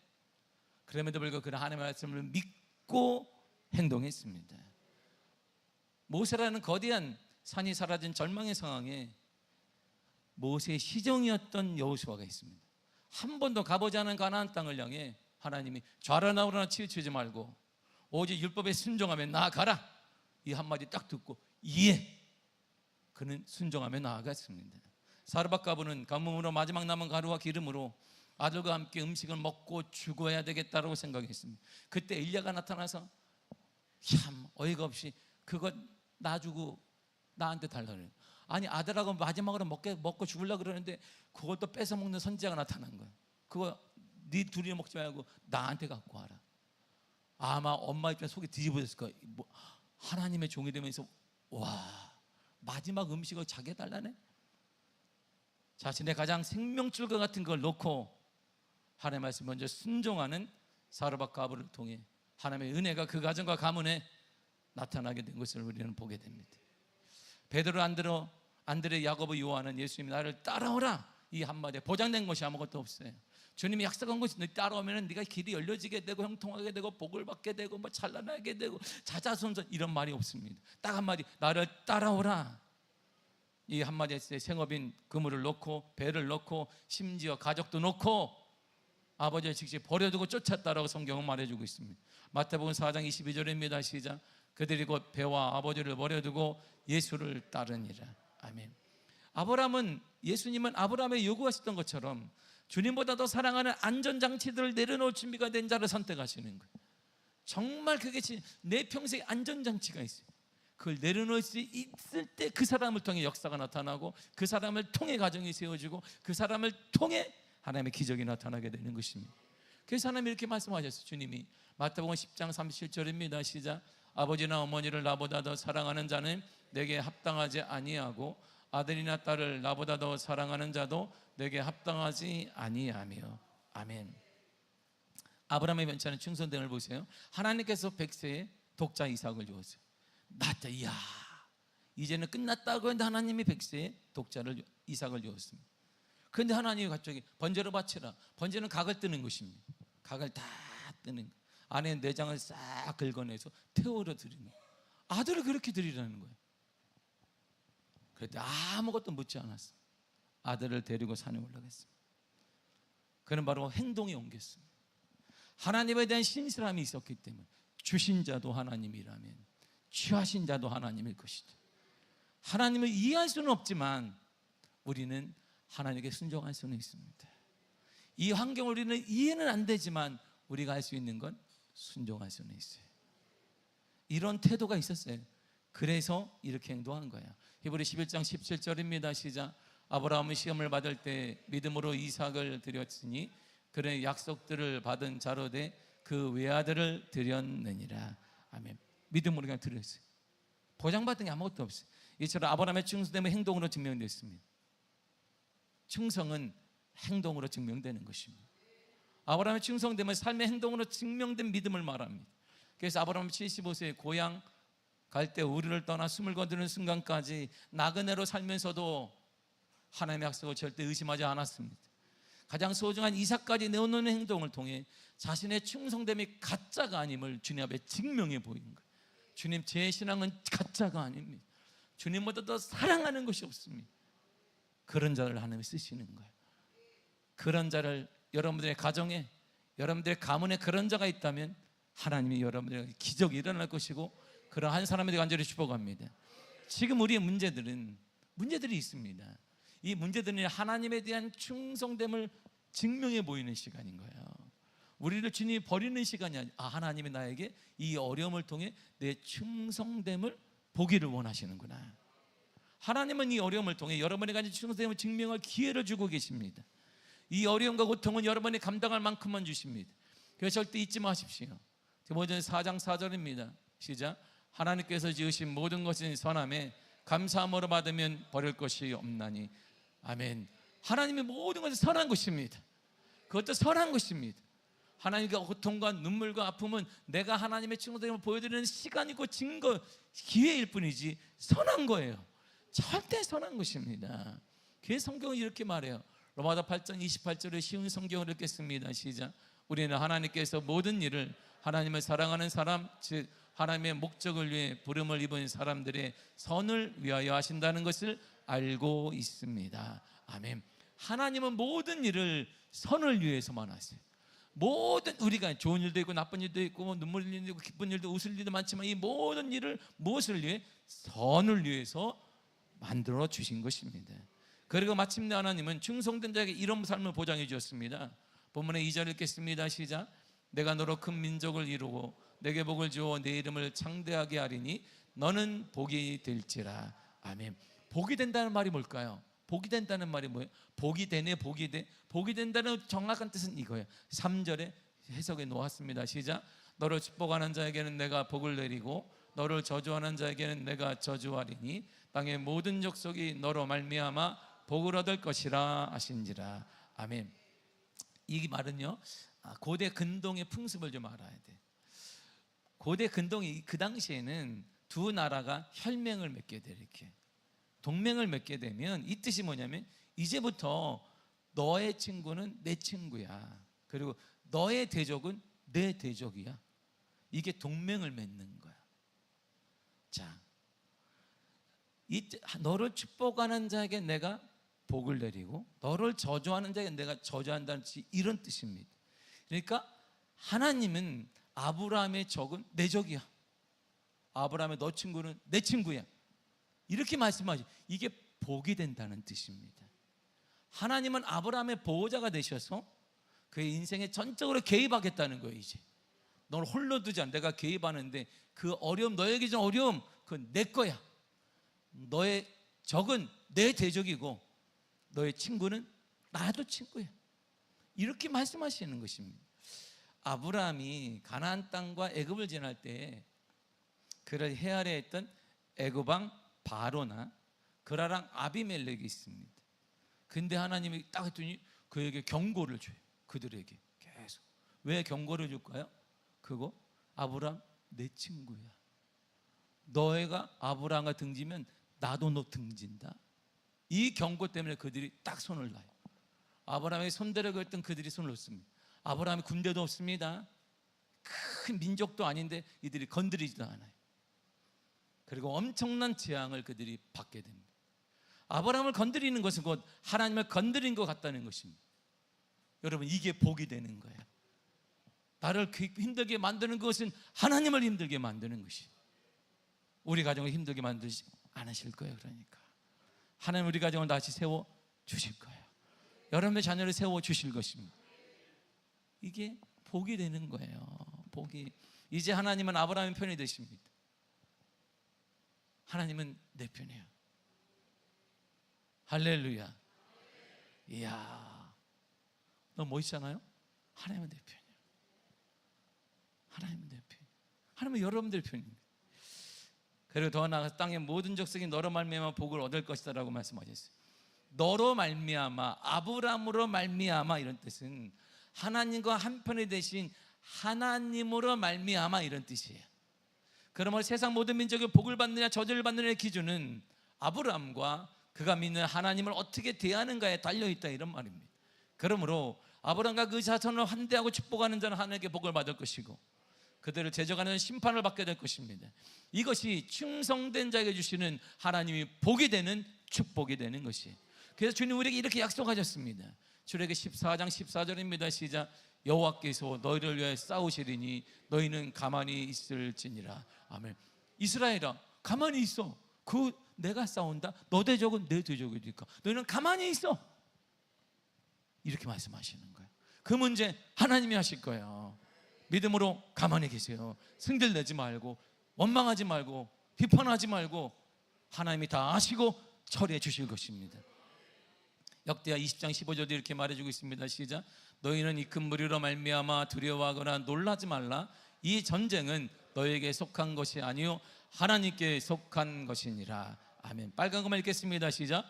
Speaker 1: 그럼에도 불구하고 그는 하나님의 말씀을 믿고 행동했습니다. 모세라는 거대한 산이 사라진 절망의 상황에 모세의 시종이었던 여호수아가 있습니다. 한 번도 가보지 않은 가나안 땅을 향해 하나님이 좌로나 우로나 치우치지 말고 오직 율법에 순종하며 나아가라, 이 한마디 딱 듣고 예, 그는 순종하며 나아갔습니다. 사르밧 가부는 가뭄으로 마지막 남은 가루와 기름으로 아들과 함께 음식을 먹고 죽어야 되겠다고 생각했습니다. 그때 엘리야가 나타나서 참 어이가 없이 그거 놔주고 나한테 달라고 그래요. 아니, 아들하고 마지막으로 먹고 죽으려고 그러는데 그걸 또 뺏어 먹는 선지자가 나타난 거예요. 그거 네 둘이 먹지 말고 나한테 갖고 와라. 아마 엄마 입장에 속이 뒤집어졌을 거예요. 하나님의 종이 되면서 와, 마지막 음식을 자기 달라네. 자신의 가장 생명줄과 같은 걸 놓고 하나님의 말씀 먼저 순종하는 사르밧 가부를 통해 하나님의 은혜가 그 가정과 가문에 나타나게 된 것을 우리는 보게 됩니다. 베드로, 안드레, 야고보, 요한은 예수님이 나를 따라오라, 이 한마디에 보장된 것이 아무것도 없어요. 주님이 약속한 것이 너 따라오면 네가 길이 열려지게 되고 형통하게 되고 복을 받게 되고 뭐 찬란하게 되고 자자손손, 이런 말이 없습니다. 딱 한마디, 나를 따라오라. 이 한마디에 생업인 그물을 놓고 배를 놓고 심지어 가족도 놓고 아버지의 직시 버려두고 쫓았다라고 성경은 말해주고 있습니다. 마태복음 4장 22절입니다. 시작. 그들이 곧 배와 아버지를 버려두고 예수를 따르니라. 아멘. 예수님은 아브라함의 요구하셨던 것처럼 주님보다 더 사랑하는 안전장치들을 내려놓을 준비가 된 자를 선택하시는 거예요. 정말 그게 내 평생에 안전장치가 있어요. 그걸 내려놓을 수 있을 때 그 사람을 통해 역사가 나타나고, 그 사람을 통해 가정이 세워지고, 그 사람을 통해 하나님의 기적이 나타나게 되는 것입니다. 그래서 하나님이 이렇게 말씀하셨어요. 주님이 마태복음 10장 37절입니다. 시작. 아버지나 어머니를 나보다 더 사랑하는 자는 내게 합당하지 아니하고, 아들이나 딸을 나보다 더 사랑하는 자도 내게 합당하지 아니하며. 아멘. 아브라함의 면차는 충성됨을 보세요. 하나님께서 100세에 독자 이삭을 주었어요. 맞다. 이야, 이제는 끝났다고 했는데 하나님이 100세에 독자를 이삭을 주었습니다. 그런데 하나님이 갑자기 번제로 바치라. 번제는 각을 뜨는 것입니다. 각을 다 뜨는 거. 안에 내장을 싹 긁어내서 태우러 드리는 거예요. 아들을 그렇게 드리라는 거예요. 그랬더니 아무것도 묻지 않았어. 아들을 데리고 산에 올라갔습니다. 그는 바로 행동에 옮겼습니다. 하나님에 대한 신실함이 있었기 때문에 주신 자도 하나님이라면 취하신 자도 하나님일 것이다. 하나님을 이해할 수는 없지만 우리는 하나님께 순종할 수는 있습니다. 이 환경을 우리는 이해는 안 되지만 우리가 할 수 있는 건 순종할 수는 있어요. 이런 태도가 있었어요. 그래서 이렇게 행동한 거야. 히브리 11장 17절입니다. 시작. 아브라함은 시험을 받을 때 믿음으로 이삭을 드렸으니 그의 약속들을 받은 자로 돼 그 외아들을 드렸느니라. 아멘. 믿음으로 그냥 드렸어요. 보장받은 게 아무것도 없어요. 이처럼 아브라함의 충성됨은 행동으로 증명됐습니다. 충성은 행동으로 증명되는 것입니다. 아브라함의 충성됨은 삶의 행동으로 증명된 믿음을 말합니다. 그래서 아브라함은 75세에 고향 갈 때 우리를 떠나 숨을 거두는 순간까지 나그네로 살면서도 하나님의 약속을 절대 의심하지 않았습니다. 가장 소중한 이삭까지 내어놓는 행동을 통해 자신의 충성됨이 가짜가 아님을 주님 앞에 증명해 보인 거예요. 주님, 제 신앙은 가짜가 아닙니다. 주님보다 더 사랑하는 것이 없습니다. 그런 자를 하나님이 쓰시는 거예요. 그런 자를 여러분들의 가정에, 여러분들의 가문에 그런 자가 있다면 하나님이 여러분들에게 기적이 일어날 것이고 그런 한 사람에게 간절히 축복합니다. 지금 우리의 문제들이 있습니다. 이 문제들은 하나님에 대한 충성됨을 증명해 보이는 시간인 거예요. 우리를 주님이 버리는 시간이 아니라 하나님이 나에게 이 어려움을 통해 내 충성됨을 보기를 원하시는구나. 하나님은 이 어려움을 통해 여러분이 가진 충성됨을 증명할 기회를 주고 계십니다. 이 어려움과 고통은 여러분이 감당할 만큼만 주십니다. 그래서 절대 잊지 마십시오. 디모데 4장 4절입니다. 시작. 하나님께서 지으신 모든 것은 선함에 감사함으로 받으면 버릴 것이 없나니. 아멘. 하나님의 모든 것은 선한 것입니다. 그것도 선한 것입니다. 하나님과 고통과 눈물과 아픔은 내가 하나님의 충성됨을 보여드리는 시간이고 증거, 기회일 뿐이지 선한 거예요. 절대 선한 것입니다. 그래서 성경은 이렇게 말해요. 로마서 8장 28절에 쉬운 성경을 읽겠습니다. 시작. 우리는 하나님께서 모든 일을 하나님을 사랑하는 사람, 즉 하나님의 목적을 위해 부름을 입은 사람들의 선을 위하여 하신다는 것을 알고 있습니다. 아멘. 하나님은 모든 일을 선을 위해서만 하세요. 모든, 우리가 좋은 일도 있고 나쁜 일도 있고 눈물 흘리는 일도 있고 기쁜 일도 웃을 일도 많지만 이 모든 일을 무엇을 위해? 선을 위해서 만들어 주신 것입니다. 그리고 마침내 하나님은 충성된 자에게 이런 삶을 보장해 주었습니다. 본문의 2절 읽겠습니다. 시작. 내가 너로 큰 민족을 이루고 내게 복을 주어 내 이름을 창대하게 하리니 너는 복이 될지라. 아멘. 복이 된다는 말이 뭘까요? 복이 된다는 말이 뭐예요? 복이 되네, 복이 돼. 복이 된다는 정확한 뜻은 이거예요. 3절에 해석해 놓았습니다. 시작. 너를 축복하는 자에게는 내가 복을 내리고 너를 저주하는 자에게는 내가 저주하리니 땅의 모든 족속이 너로 말미암아 복을 얻을 것이라 하신지라. 아멘. 이 말은요, 고대 근동의 풍습을 좀 알아야 돼. 고대 근동이 그 당시에는 두 나라가 혈맹을 맺게 돼. 이렇게 동맹을 맺게 되면 이 뜻이 뭐냐면 이제부터 너의 친구는 내 친구야, 그리고 너의 대적은 내 대적이야. 이게 동맹을 맺는 거야. 자, 너를 축복하는 자에게 내가 복을 내리고 너를 저주하는 자에게 내가 저주한다는 이런 뜻입니다. 그러니까 하나님은 아브라함의 적은 내 적이야. 아브라함의 너 친구는 내 친구야. 이렇게 말씀하지. 이게 복이 된다는 뜻입니다. 하나님은 아브라함의 보호자가 되셔서 그의 인생에 전적으로 개입하겠다는 거예요. 이제 널 홀로 두지 않아. 내가 개입하는데 그 어려움, 너에게 준 어려움 그건 내 거야. 너의 적은 내 대적이고 너의 친구는 나도 친구야. 이렇게 말씀하시는 것입니다. 아브라함이 가나안 땅과 애굽을 지날 때 그를 헤아려 했던 애굽 왕 바로나 그라랑 아비멜렉이 있습니다. 근데 하나님이 딱 했더니 그에게 경고를 줘요. 그들에게 계속. 왜 경고를 줄까요? 그거 아브라함 내 친구야. 너희가 아브라함과 등지면 나도 너 등진다. 이 경고 때문에 그들이 딱 손을 놔요. 아브라함의 손대려고 했던 그들이 손을 놓습니다. 아브라함이 군대도 없습니다. 큰 민족도 아닌데 이들이 건드리지도 않아요. 그리고 엄청난 재앙을 그들이 받게 됩니다. 아브라함을 건드리는 것은 곧 하나님을 건드린 것 같다는 것입니다. 여러분, 이게 복이 되는 거예요. 나를 힘들게 만드는 것은 하나님을 힘들게 만드는 것이. 우리 가정을 힘들게 만들지 않으실 거예요. 그러니까 하나님 우리 가정을 다시 세워 주실 거예요. 여러분의 자녀를 세워 주실 것입니다. 이게 복이 되는 거예요. 복이. 이제 하나님은 아브라함의 편이 되십니다. 하나님은 내 편이에요. 할렐루야. 이야, 너무 멋있잖아요. 하나님은 내 편이에요. 하나님은 내 편. 하나님은 여러분들 편입니다. 그리고 더 나아가서 땅의 모든 족속이 너로 말미암아 복을 얻을 것이다 라고 말씀하셨어요. 너로 말미암아, 아브라함으로 말미암아, 이런 뜻은 하나님과 한편이 되신 하나님으로 말미암아, 이런 뜻이에요. 그러므로 세상 모든 민족이 복을 받느냐 저주를 받느냐의 기준은 아브라함과 그가 믿는 하나님을 어떻게 대하는가에 달려있다, 이런 말입니다. 그러므로 아브라함과 그 자손을 환대하고 축복하는 자는 하나님께 복을 받을 것이고 그들을 제적하는 심판을 받게 될 것입니다. 이것이 충성된 자에게 주시는 하나님이 복이 되는 축복이 되는 것이에요. 그래서 주님 우리에게 이렇게 약속하셨습니다. 출애굽기 14장 14절입니다. 시작. 여호와께서 너희를 위하여 싸우시리니 너희는 가만히 있을지니라. 아멘. 이스라엘아, 가만히 있어. 그 내가 싸운다. 너 대적은 내 대적이니까 너희는 가만히 있어. 이렇게 말씀하시는 거예요. 그 문제 하나님이 하실 거예요. 믿음으로 가만히 계세요. 승질 내지 말고 원망하지 말고 비판하지 말고 하나님이 다 아시고 처리해 주실 것입니다. 역대하 20장 15절도 이렇게 말해주고 있습니다. 시작. 너희는 이 큰 무리로 말미암아 두려워하거나 놀라지 말라. 이 전쟁은 너희에게 속한 것이 아니요 하나님께 속한 것이니라. 아멘. 빨간 것만 읽겠습니다. 시작.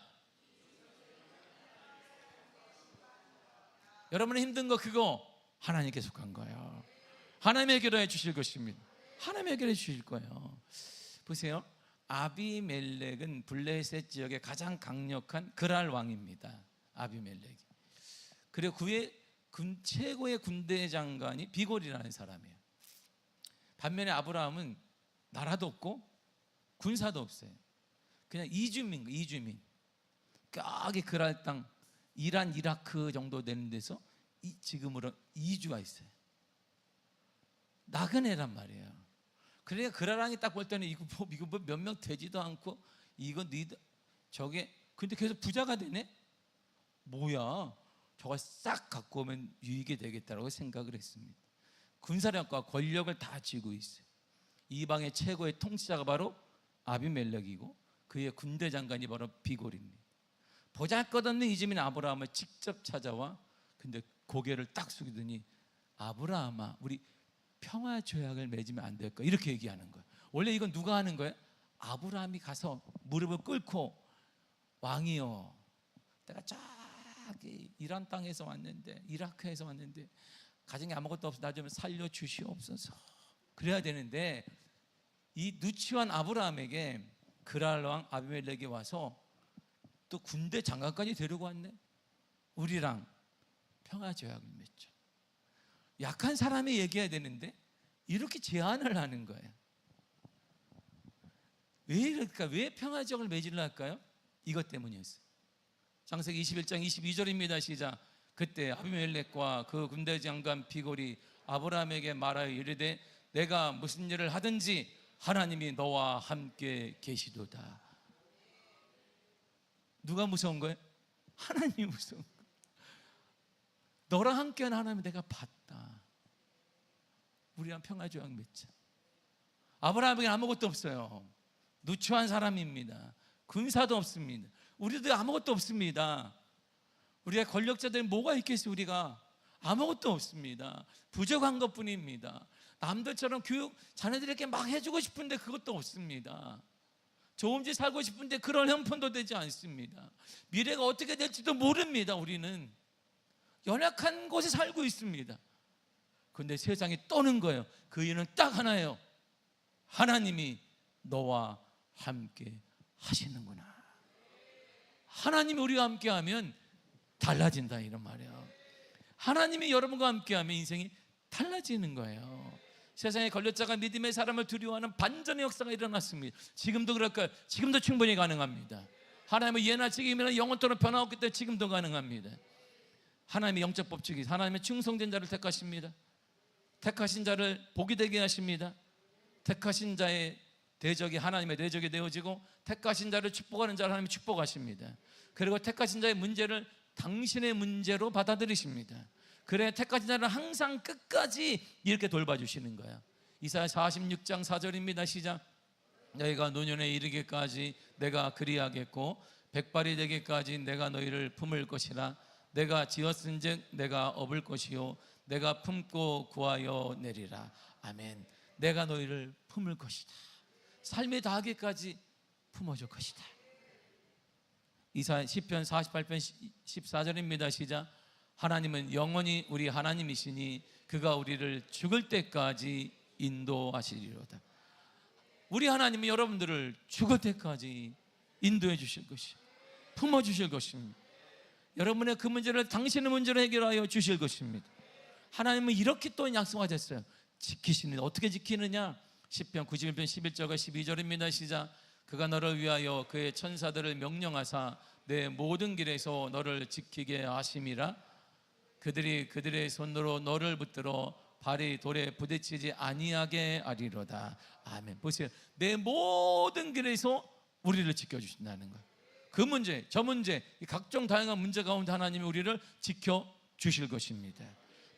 Speaker 1: 여러분의 힘든 거 그거 하나님께 속한 거예요. 하나님의 해결해 주실 것입니다. 하나님의 해결해 주실 거예요. 보세요. 아비멜렉은 블레셋 지역의 가장 강력한 그랄 왕입니다. 아비멜렉이. 그리고 그의 최고의 군대 장관이 비골이라는 사람이에요. 반면에 아브라함은 나라도 없고 군사도 없어요. 그냥 이주민. 까기 그랄 땅, 이란, 이라크 정도 되는 데서 지금으로 이주가 있어요. 나그네란 말이에요. 그러니까 그라랑이 딱 볼 때는 이거 뭐 몇 명 되지도 않고 이거 니들 저게 근데 계속 부자가 되네. 뭐야? 저걸 싹 갖고 오면 유익이 되겠다라고 생각을 했습니다. 군사력과 권력을 다 쥐고 있어요. 이방의 최고의 통치자가 바로 아비멜렉이고 그의 군대 장관이 바로 비골입니다. 보잘것없는 이집인 아브라함을 직접 찾아와 근데 고개를 딱 숙이더니 아브라함아, 우리 평화 조약을 맺으면 안 될까? 이렇게 얘기하는 거예요. 원래 이건 누가 하는 거예요? 아브라함이 가서 무릎을 꿇고 왕이여, 내가 저기 이란 땅에서 왔는데 이라크에서 왔는데 가정에 아무것도 없어 나 좀 살려주시옵소서. 그래야 되는데 이 누추한 아브라함에게 그랄 왕 아비멜렉이 와서 또 군대 장관까지 데리고 왔네. 우리랑 평화 조약을 맺죠. 약한 사람이 얘기해야 되는데 이렇게 제안을 하는 거예요. 왜 이럴까? 왜 평화 조약을 맺으려 할까요? 이것 때문이었어요. 창세기 21장 22절입니다. 시작. 그때 아비멜렉과 그 군대 장관 비골이 아브라함에게 말하여 이르되 내가 무슨 일을 하든지 하나님이 너와 함께 계시도다. 누가 무서운 거예요? 하나님이 무서운 거예요. 너랑 함께한 하나님을 내가 봤다. 우리랑 평화조약 맺자. 아브라함에게 아무것도 없어요. 누추한 사람입니다. 군사도 없습니다. 우리도 아무것도 없습니다. 우리가 권력자들은 뭐가 있겠어요? 우리가 아무것도 없습니다. 부족한 것뿐입니다. 남들처럼 교육 자녀들에게 막 해주고 싶은데 그것도 없습니다. 좋은 집 살고 싶은데 그런 형편도 되지 않습니다. 미래가 어떻게 될지도 모릅니다. 우리는 연약한 곳에 살고 있습니다. 그런데 세상이 떠는 거예요. 그 이유는 딱 하나예요. 하나님이 너와 함께 하시는구나. 하나님이 우리와 함께하면 달라진다, 이런 말이에요. 하나님이 여러분과 함께하면 인생이 달라지는 거예요. 세상에 권력자가 믿음의 사람을 두려워하는 반전의 역사가 일어났습니다. 지금도 그럴까요? 지금도 충분히 가능합니다. 하나님의 예나 지금이나 영원토록 변화없기 때문에 지금도 가능합니다. 하나님의 영적 법칙이 하나님의 충성된 자를 택하십니다. 택하신 자를 복이 되게 하십니다. 택하신 자의 대적이 하나님의 대적이 되어지고, 택하신 자를 축복하는 자를 하나님이 축복하십니다. 그리고 택하신 자의 문제를 당신의 문제로 받아들이십니다. 그래 택하신 자를 항상 끝까지 이렇게 돌봐주시는 거야. 이사야 46장 4절입니다. 시작. 너희가 노년에 이르기까지 내가 그리하겠고 백발이 되기까지 내가 너희를 품을 것이라. 내가 지었은즉 내가 업을 것이요 내가 품고 구하여 내리라. 아멘. 내가 너희를 품을 것이다. 삶에 다하기까지 품어줄 것이다. 이사야 시편 48편 14절입니다. 시작. 하나님은 영원히 우리 하나님이시니 그가 우리를 죽을 때까지 인도하시리로다. 우리 하나님은 여러분들을 죽을 때까지 인도해 주실 것이요 품어 주실 것입니다. 여러분의 그 문제를 당신의 문제로 해결하여 주실 것입니다. 하나님은 이렇게 또 약속하셨어요. 지키시는, 어떻게 지키느냐? 시편 91편 11절과 12절입니다. 시작. 그가 너를 위하여 그의 천사들을 명령하사 내 모든 길에서 너를 지키게 하심이라. 그들이 그들의 손으로 너를 붙들어 발이 돌에 부딪히지 아니하게 하리로다. 아멘. 보세요. 내 모든 길에서 우리를 지켜주신다는 거예요. 그 문제, 저 문제, 각종 다양한 문제 가운데 하나님이 우리를 지켜주실 것입니다.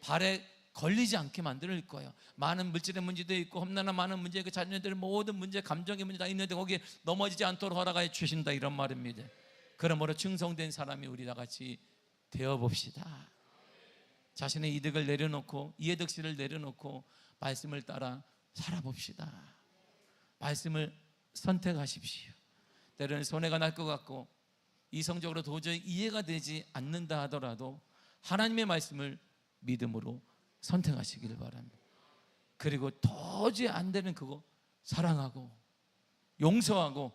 Speaker 1: 발에 걸리지 않게 만들 거예요. 많은 물질의 문제도 있고 험난한 많은 문제, 그 자녀들의 모든 문제, 감정의 문제 다 있는데 거기에 넘어지지 않도록 허락하여 주신다, 이런 말입니다. 그러므로 충성된 사람이 우리 다 같이 되어봅시다. 자신의 이득을 내려놓고, 이해득실을 내려놓고 말씀을 따라 살아봅시다. 말씀을 선택하십시오. 때로는 손해가 날 것 같고 이성적으로 도저히 이해가 되지 않는다 하더라도 하나님의 말씀을 믿음으로 선택하시기를 바랍니다. 그리고 도저히 안 되는 그거 사랑하고 용서하고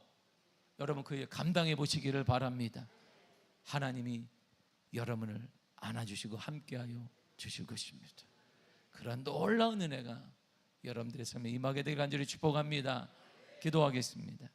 Speaker 1: 여러분 그에 감당해 보시기를 바랍니다. 하나님이 여러분을 안아주시고 함께하여 주실 것입니다. 그런 놀라운 은혜가 여러분들의 삶에 임하게 되길 간절히 축복합니다. 기도하겠습니다.